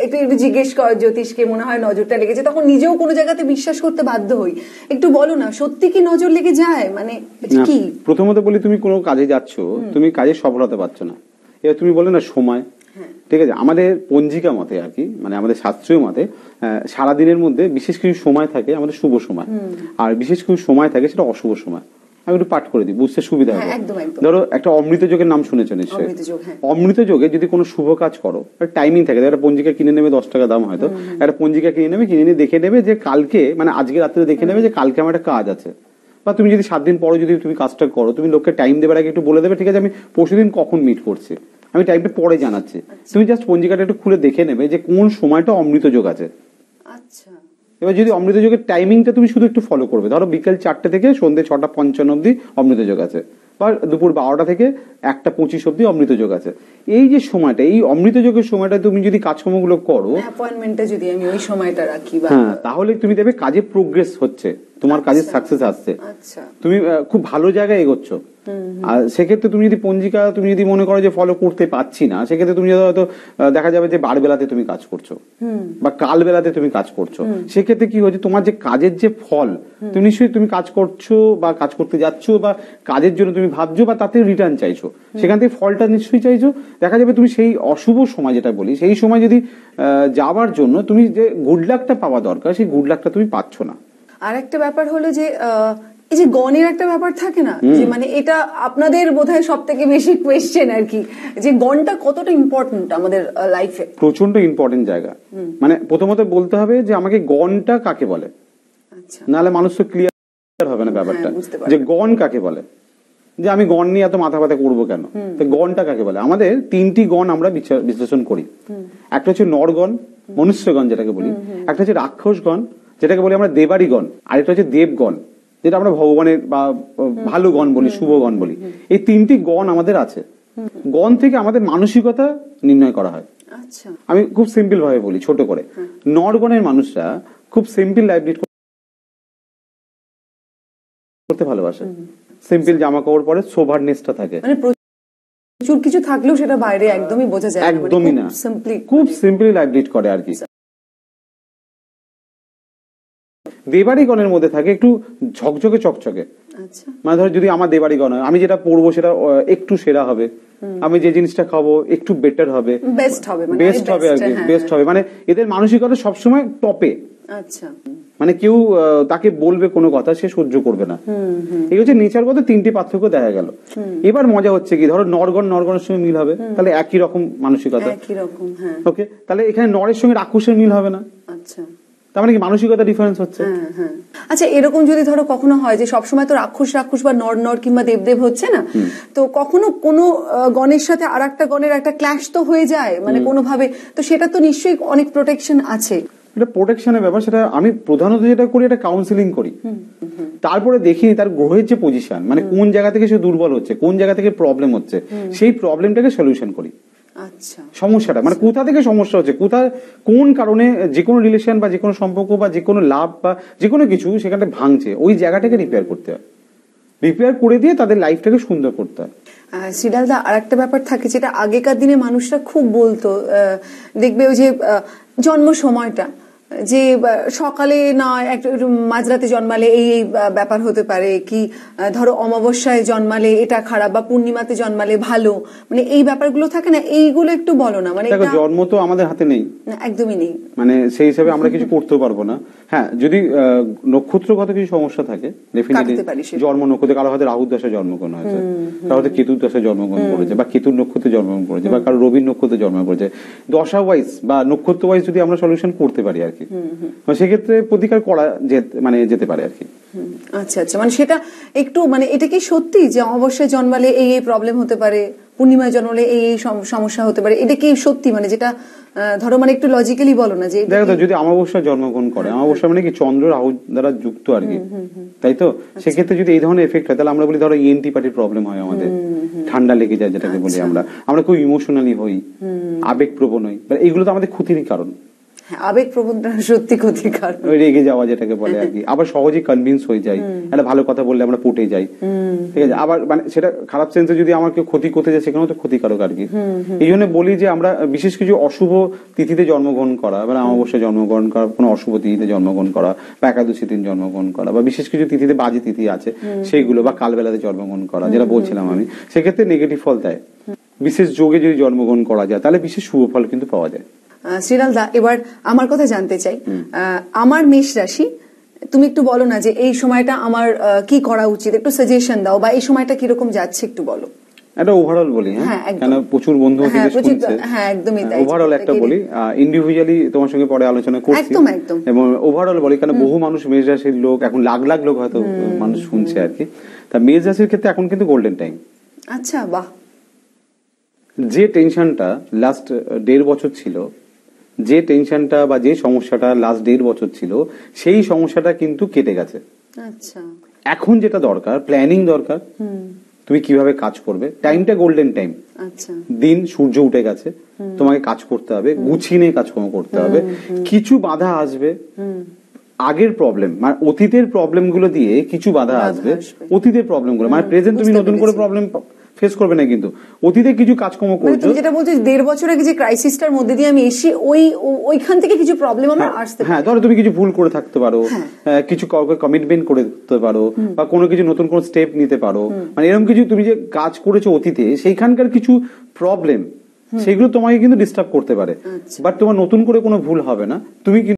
একটু একটু জিজ্ঞেস কর জ্যোতিষকে, মনে হয় নজরটা লেগেছে, তখন নিজেও কোনো জায়গাতে বিশ্বাস করতে বাধ্য হই। একটু বলো না, সত্যি কি নজর লেগে যায়? মানে কি? প্রথমত বলি, তুমি কোনো কাজে যাচ্ছ, তুমি কাজে সফলতা পাচ্ছ না, এবার তুমি বলে না সময়, ঠিক আছে, আমাদের পঞ্জিকা মতে আর কি, মানে আমাদের শাস্ত্রীয় মতে সারাদিনের মধ্যে বিশেষ কিছু সময় থাকে আমাদের শুভ সময়, আর বিশেষ কিছু সময় থাকে সেটা অশুভ সময়। আমি একটু পাঠ করে দিই, বুঝতে সুবিধা হবে। ধরো একটা অমৃত যোগের নাম শুনেছো নিশ্চয়ই। অমৃত যোগে যদি কোনো শুভ কাজ করো, টাইমিং থাকে, একটা পঞ্জিকা কিনে নেবে 10 টাকা দাম, হয়তো একটা পঞ্জিকা কিনে নেবে, কিনে নিয়ে দেখে নেবে যে কালকে, মানে আজকে রাত্রে দেখে নেবে যে কালকে আমার একটা কাজ আছে, বা তুমি যদি 7 দিন পরে যদি তুমি কাজটা করো, তুমি লোককে টাইম দেবার আগে একটু বলে দেবে, ঠিক আছে আমি পরশুদিন কখন মিট করছি, আমি টাইমটা পরে জানাচ্ছি। তুমি জাস্ট পঞ্জিকাটা একটু খুলে দেখে নেবে যে কোন সময়টা অমৃত যোগ আছে। আচ্ছা, এবার যদি অমৃত যোগের টাইমিংটা তুমি শুধু একটু ফলো করবে, ধরো বিকেল 4টে থেকে সন্ধ্যে 6:55 অব্দি অমৃত যোগ আছে, বা দুপুর 12টা থেকে 1:25 অব্দি অমৃত যোগ আছে। এই যে সময়টা, এই অমৃত যোগের সময়টা তুমি যদি কাজকর্মগুলো করো, অ্যাপয়েন্টমেন্টটা যদি আমি ওই সময়টা রাখি, হ্যাঁ, তাহলে তুমি দেখবে কাজে প্রোগ্রেস হচ্ছে, তোমার কাজের সাকসেস আসছে, তুমি খুব ভালো জায়গায় এগোচ্ছ। আর সেক্ষেত্রে তুমি যদি পঞ্জিকা তুমি যদি মনে করো যে ফলো করতে পারছি না, সেক্ষেত্রে তুমি হয়তো দেখা যাবে যে বার বেলাতে তুমি কাজ করছো বা কাল বেলাতে তুমি কাজ করছো, সেক্ষেত্রে কি হচ্ছে, তোমার যে কাজের যে ফল, তুমি নিশ্চয়ই তুমি কাজ করছো বা কাজ করতে যাচ্ছ বা কাজের জন্য তুমি ভাবছো বা তাতে রিটার্ন চাইছো, সেখান থেকে ফলটা নিশ্চয়ই চাইছো। দেখা যাবে তুমি সেই অশুভ সময় যেটা বলি, সেই সময় যদি যাবার জন্য তুমি যে গুড লাকটা পাওয়া দরকার, সেই গুড লাকটা তুমি পাচ্ছ না। আর একটা ব্যাপার হলো যে এই যে গণের একটা ব্যাপার থাকে না, যে মানে এটা আপনাদের বোধহয় সব থেকে বেশি কোয়েশ্চেন আর কি, যে গণটা কতটা ইম্পর্টেন্ট আমাদের লাইফে। প্রচন্ড ইম্পর্টেন্ট জায়গা। মানে প্রথমত বলতে হবে যে আমাকে গণটা কাকে বলে, নাহলে মানুষ তো ক্লিয়ার হবে না ব্যাপারটা, যে গণ কাকে বলে, যে আমি গণ নিয়ে এত মাথা ব্যথা করবো কেন, গণটা কাকে বলে। আমাদের 3টি গণ আমরা বিশ্লেষণ করি। একটা হচ্ছে নরগণ, মনুষ্যগণ যেটাকে বলি, একটা হচ্ছে রাক্ষসগণ যেটাকে বলি আমরা দেবাড়িগণ, আরেকটা হচ্ছে দেবগণ যেটা আমরা ভগবানের বা ভালো গণ বলি, শুভ গণ বলি। এই 3টি গণ আমাদের আছে। গণ থেকে আমাদের মানসিকতা নির্ণয় করা হয়। আমি খুব সিম্পল ভাবে বলি, ছোট করে, নরগণের মানুষরা খুব সিম্পল লাইফ লিড করতে ভালোবাসে, সিম্পল জামা কাপড় পরে, সোভারনেসটা থাকে, মানে প্রচুর কিছু থাকলেও সেটা বাইরে একদমই বোঝা যায় না, একদমই না, খুব সিম্পলি লাইফ লিড করে আর কি। দেবাড়িগণের মধ্যে থাকে একটু ঝকঝকে চকচকে, মানে ধরো যদি আমার দেবাড়িগণ হয়, আমি যেটা পরবো সেটা একটু সেরা হবে, আমি যে জিনিসটা খাবো একটু বেটার হবে, বেস্ট হবে আর কি, বেস্ট হবে। মানে এদের মানসিকতা সবসময় টপে। মানে কেউ তাকে বলবে কোনো কথা, সে সহ্য করবে না। এই হচ্ছে নেচারগত 3টি পার্থক্য দেখা গেল। এবার মজা হচ্ছে কি, ধরো নরগণের সঙ্গে মিল হবে, তাহলে একই রকম মানসিকতা, ওকে, তাহলে এখানে নরের সঙ্গে রাক্ষসের মিল হবে না, তার মানে কি মানসিকতা ডিফারেন্স হচ্ছে। আচ্ছা, এরকম যদি ধরো কখনো হয় যে সবসময় তো রাক্ষস বা নর কিংবা দেব হচ্ছে না, তো কখনো কোনো গণের সাথে আর একটা গণের একটা ক্ল্যাশ তো হয়ে যায়, মানে কোনোভাবে, তো সেটা তো নিশ্চয়ই অনেক প্রোটেকশন আছে। এটা প্রোটেকশনের ব্যাপার, সেটা আমি প্রধানত যেটা করি এটা কাউন্সিলিং করি, তারপরে দেখি তার গ্রহের যে পজিশন, মানে কোন জায়গা থেকে সে দুর্বল হচ্ছে, কোন জায়গা থেকে প্রবলেম হচ্ছে, সেই প্রবলেমটাকে সলিউশন করি। সমস্যাটা মানে কোথা থেকে সমস্যা হচ্ছে, কোন কারণে যে কোনো রিলেশন বা যে কোনো সম্পর্ক বা যে কোনো লাভ বা যে কোনো কিছু সেখানে ভাঙছে, ওই জায়গাটাকে রিপেয়ার করতে হয়, রিপেয়ার করে দিয়ে তাদের লাইফটাকে সুন্দর করতে হয়। শ্রীলালদা, আর একটা ব্যাপার থাকে যেটা আগেকার দিনে মানুষরা খুব বলতো, দেখবে ওই যে জন্ম সময়টা, যে সকালে না একটু মাঝরাতে জন্মালে এই ব্যাপার হতে পারে, কি ধরো অমাবস্যায় জন্মালে এটা খারাপ, বা পূর্ণিমাতে জন্মালে ভালো, মানে এই ব্যাপারগুলো থাকে না, এইগুলো একটু বলো না। মানে জন্ম তো আমাদের হাতে নেই, একদমই নেই, মানে সেই হিসাবে আমরা কিছু করতেও পারবো না। হ্যাঁ, যদি নক্ষত্রগত কিছু সমস্যা থাকে, ডেফিনেটলি জন্ম নক্ষত্রে, কারো হয়তো রাহুর দশায় জন্মগ্রহণ হয়েছে, কারো হয়তো কেতুর দশায় জন্মগ্রহণ করেছে, বা কেতুর নক্ষত্রে জন্মগ্রহণ করেছে, বা কারো রবির নক্ষত্রে জন্মগ্রহণ করেছে, দশা ওয়াইজ বা নক্ষত্র ওয়াইজ যদি আমরা সলিউশন করতে পারি আর কি, সেক্ষেত্রে প্রতিকার করা যেতে পারে আর কি। আচ্ছা, মানে সেটা একটু, মানে এটা কি সত্যি যে অমাবস্যায় জন্মালে এই প্রবলেম হতে পারে, পূর্ণিমায় জন্মালে এই সমস্যা হতে পারে, এটা কি সত্যি? মানে যেটা ধরো, মানে একটু লজিক্যালি বলো না। যে দেখো, যদি অমাবস্যায় জন্মগ্রহণ করে, অমাবস্যা মানে কি চন্দ্র রাহু দ্বারা যুক্ত আর কি, তাই তো, সেক্ষেত্রে যদি এই ধরনের এফেক্ট হয়, তাহলে আমরা বলি ধরো ইএনটি পার্টির প্রবলেম হয়, আমাদের ঠান্ডা লেগে যায় যেটাকে বলি, আমরা খুব ইমোশনালি হই, আবেগ প্রবণ হই, এইগুলো তো আমাদের ক্ষতিরই কারণ। আবেগপ্রবণতা সত্যি ক্ষতিকর। ওই রেগে যাওয়া যেটাকে বলে আর কি, আবার সহজেই কনভিন্স হয়ে যাই, একটা ভালো কথা বললে আমরা পটে যাই, ঠিক আছে। আবার মানে সেটা খারাপ সেন্সে যদি আমার কেউ ক্ষতি করতে যায় সেখানেও তো ক্ষতিকারক আর কি। এই জন্য বলি যে আমরা বিশেষ কিছু অশুভ তিথিতে জন্মগ্রহণ করা, মানে অমাবস্যায় জন্মগ্রহণ করা, কোনো অশুভ তিথিতে জন্মগ্রহণ করা, বা একাদশী দিন জন্মগ্রহণ করা, বা বিশেষ কিছু তিথিতে বাজে তিথি আছে সেইগুলো, বা কালবেলাতে জন্মগ্রহণ করা, যেটা বলছিলাম আমি, সেক্ষেত্রে নেগেটিভ ফল দেয়। বিশেষ যোগে যদি জন্মগ্রহণ করা যায় তাহলে বিশেষ শুভ ফল কিন্তু পাওয়া যায়। শ্রীলাল দা, এবার আমার কথা জানতে চাই, আমার মেষ রাশি, তুমি একটু বলো না যে এই সময়টা আমার কি করা উচিত, একটু সাজেশন দাও, বা এই সময়টা কিরকম যাচ্ছে একটু বলো। একটা ওভারঅল বলি, হ্যাঁ, কেন প্রচুর বন্ধু শুনছে, ওভারঅল একটা বলি, ইন্ডিভিজুয়ালি তোমার সঙ্গে পরে আলোচনা করছি, এবং ওভারঅল বলি কারণ বহু মানুষ মেষ রাশির লোক, এখন লাখ লাখ লোক হয়তো মানুষ শুনছে আর কি। তা মেষ রাশির ক্ষেত্রে এখন কিন্তু গোল্ডেন টাইম। আচ্ছা, বাহ। যে টেনশনটা লাস্ট 1.5 বছর ছিল, যে টেনশনটা বা যে সমস্যাটা লাস্ট 1.5 বছর ছিল, সেই সমস্যাটা কিন্তু কেটে গেছে। আচ্ছা, এখন যেটা দরকার প্ল্যানিং দরকার, তুমি কিভাবে কাজ করবে, টাইমটা গোল্ডেন টাইম। আচ্ছা, দিন সূর্য উঠে গেছে, তোমাকে কাজ করতে হবে, গুছিয়ে নিয়ে কাজকর্ম করতে হবে। কিছু বাধা আসবে, আগের প্রবলেম মানে অতীতের প্রবলেম গুলো দিয়ে কিছু বাধা আসবে, অতীতের প্রবলেম গুলো মানে প্রেজেন্ট তুমি নতুন করে প্রবলেম ফেস করবে না, কিন্তু অতীতে কিছু কাজকর্ম করছো। তুমি যেটা বলছো 1.5 বছর আগে যে ক্রাইসিসটার মধ্যে দিয়ে আমি এসে ওইখান থেকে কিছু প্রবলেম আমার আসতে পারে। হ্যাঁ, ধরো তুমি কিছু ভুল করে থাকতে পারো, কিছু কমিটমেন্ট করতে পারো, বা কোনো কিছু নতুন কোন স্টেপ নিতে পারো, মানে এরকম কিছু তুমি যে কাজ করেছো অতীতে সেইখানকার কিছু প্রবলেম, সেগুলো তোমাকে কিন্তু ডিস্টার্ব করতে পারে। বাট তোমার নতুন করে কোনো ভুল হবে না, তুমি